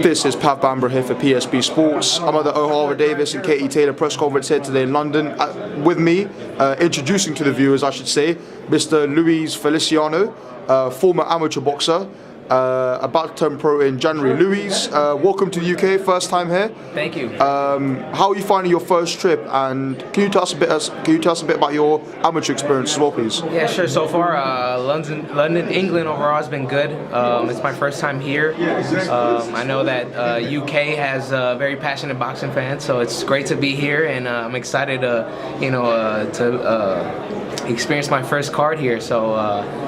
This is Pav Bambra here for PSB Sports. I'm at the O'Hara Davis and Katie Taylor press conference here today in London. With me, introducing to the viewers, I should say, Mr. Luis Feliciano, former amateur boxer, about to turn pro in January. Luis, welcome to the UK, first time here. Thank you. How are you finding your first trip, and can you tell us a bit about your amateur experience as well, please? Yeah, sure. So far, London, England overall has been good. It's my first time here. I know that UK has very passionate boxing fans, so it's great to be here, and I'm excited to experience my first card here. So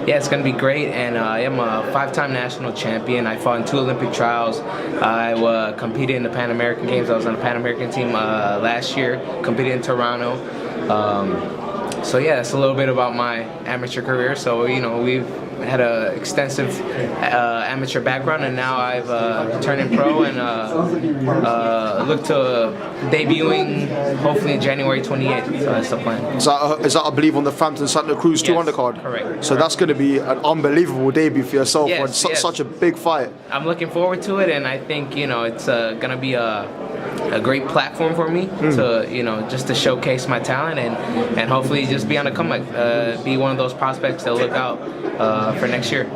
yeah, it's going to be great, and I am a 5-time national champion. I fought in 2 Olympic trials. I competed in the Pan American Games. I was on the Pan American team last year, competed in Toronto. So yeah, that's a little bit about my amateur career. So we've had an extensive amateur background, and now I've turned in pro and look to debuting hopefully January 28th. So that's the plan. Is that I believe on the Frampton Santa Cruz 2 undercard? Correct. So that's going to be an unbelievable debut for yourself. Yes, on such a big fight. I'm looking forward to it, and I think it's going to be a great platform for me to just to showcase my talent and hopefully just be on the comeback, be one of those prospects that look out for next year.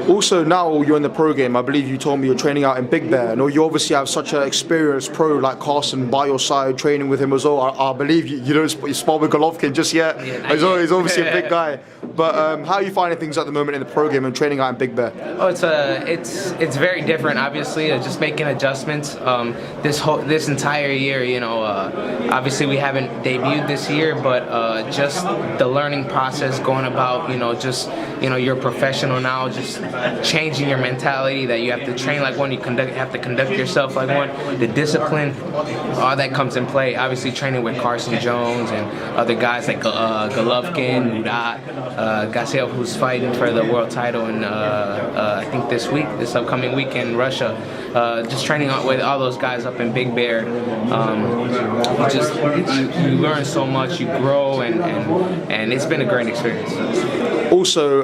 Also, now you're in the pro game. I believe you told me you're training out in Big Bear. I know you obviously have such an experienced pro like Carson by your side, training with him as well. I believe you don't spar with Golovkin just yet. Yeah, he's obviously a big guy. But how are you finding things at the moment in the pro game and training out in Big Bear? Oh, it's very different. Obviously, just making adjustments. This entire year, obviously we haven't debuted this year, but just the learning process, going about, you're a professional now, just changing your mentality that you have to train like one, have to conduct yourself like one. The discipline, all that comes in play. Obviously, training with Carson Jones and other guys like Golovkin, Gassiev, who's fighting for the world title, and I think this upcoming week in Russia. Just training with all those guys up in Big Bear. You learn so much, you grow, and it's been a great experience. Also,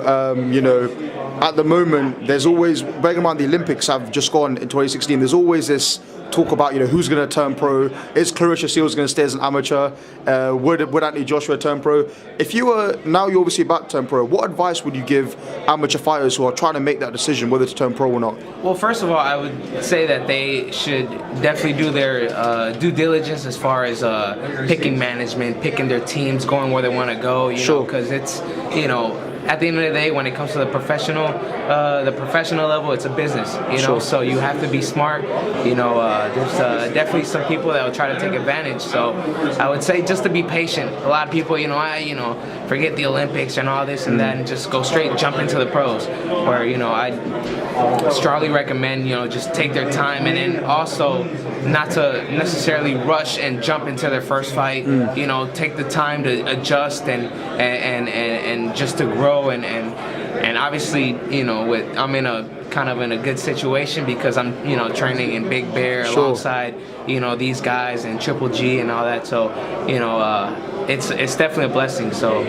at the moment, there's always, bearing in mind the Olympics have just gone in 2016, there's always this talk about who's going to turn pro. Is Clarissa Seals going to stay as an amateur? Would Anthony Joshua turn pro? If you were, now you're obviously about to turn pro, what advice would you give amateur fighters who are trying to make that decision whether to turn pro or not? Well, first of all, I would say that they should definitely do their due diligence as far as picking management, picking their teams, going where they want to go, Sure. Because it's, at the end of the day, when it comes to the professional level, it's a business, Sure. So you have to be smart. There's definitely some people that will try to take advantage. So I would say just to be patient. A lot of people, forget the Olympics and all this and that, and just go straight, jump into the pros. Where I strongly recommend just take their time, and then also not to necessarily rush and jump into their first fight. Take the time to adjust and just to grow and obviously I'm in a good situation because I'm training in Big Bear alongside these guys and Triple G and all that, so it's definitely a blessing. So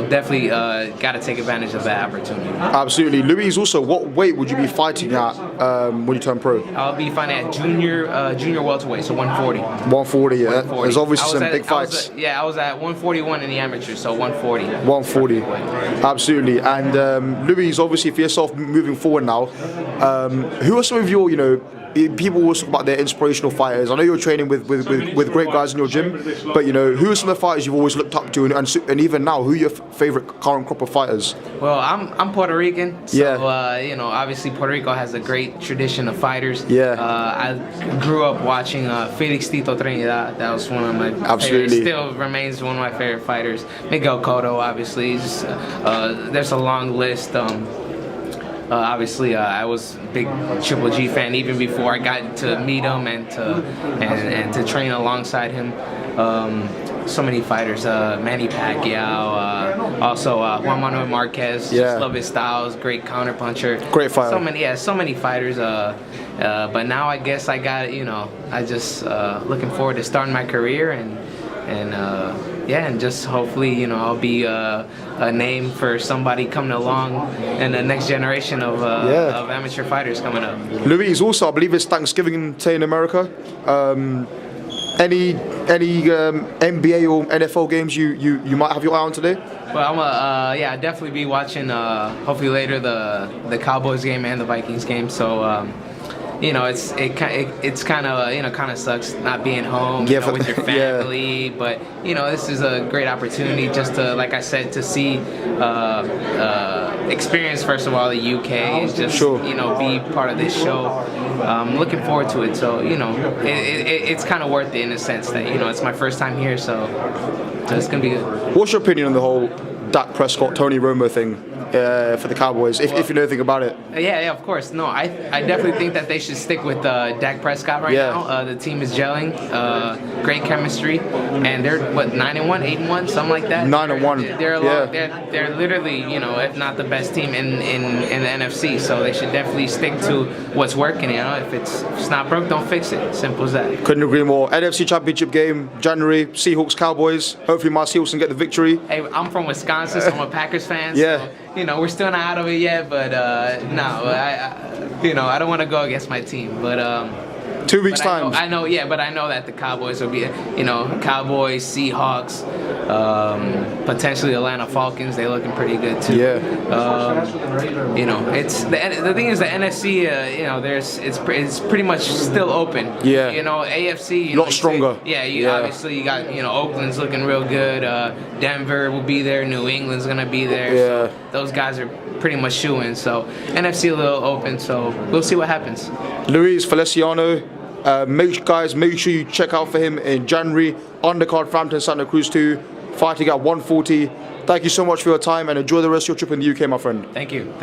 definitely got to take advantage of that opportunity. Absolutely. Luis, also, what weight would you be fighting at when you turn pro? I'll be fighting at junior welterweight, so 140. 140, yeah. 140. There's obviously some big fights. I was at 141 in the amateur, so 140. 140. Absolutely. And Luis, obviously for yourself moving forward now, who are some of your, people always talk about their inspirational fighters. I know you're training with great guys in your gym, but who are some of the fighters you've always looked up to, and even now, who are your favorite current crop of fighters? Well, I'm Puerto Rican, so yeah. Obviously Puerto Rico has a great tradition of fighters. Yeah. I grew up watching Felix Tito Trinidad. That was one of my Absolutely. favorites. Still remains one of my favorite fighters. Miguel Cotto, obviously. There's a long list. Obviously, I was a big Triple G fan even before I got to meet him and to train alongside him. So many fighters, Manny Pacquiao, also Juan Manuel Marquez. Yeah. Just love his styles, great counter puncher. Great fighter. So many fighters. But now I guess I got I just looking forward to starting my career and yeah, and just hopefully, I'll be a name for somebody coming along in the next generation of amateur fighters coming up. Luis, also, I believe it's Thanksgiving Day in America. Any NBA or NFL games you might have your eye on today? Well, I'll definitely be watching. Hopefully later the Cowboys game and the Vikings game. So. It's kind of sucks not being home with your family, but this is a great opportunity just to, like I said, to see experience first of all the UK and just be part of this show. I'm looking forward to it, so it's kind of worth it in a sense that it's my first time here, so it's gonna be good. What's your opinion on the whole Dak Prescott, Tony Romo thing? For the Cowboys, if you know anything about it. Yeah, of course. No, I definitely think that they should stick with Dak Prescott right now. The team is gelling, great chemistry, and they're 9-1, 8-1, something like that. 9-1. They're literally, if not the best team in the NFC. So they should definitely stick to what's working. If it's not broke, don't fix it. Simple as that. Couldn't agree more. NFC Championship game, January. Seahawks, Cowboys. Hopefully my Seahawks can get the victory. Hey, I'm from Wisconsin, so I'm a Packers fan. Yeah. So, we're still not out of it yet, but I don't want to go against my team, but 2 weeks time. I know that the Cowboys will be, Cowboys, Seahawks, potentially Atlanta Falcons. They're looking pretty good too. Yeah. It's the thing is the NFC. It's pretty much still open. Yeah. AFC. A lot stronger. Obviously you got Oakland's looking real good. Denver will be there. New England's gonna be there. Yeah. So those guys are pretty much shoo-in. So NFC a little open. So we'll see what happens. Luis Feliciano. Make sure you check out for him in January. Undercard Frampton Santa Cruz 2, fighting at 140. Thank you so much for your time and enjoy the rest of your trip in the UK, my friend. Thank you.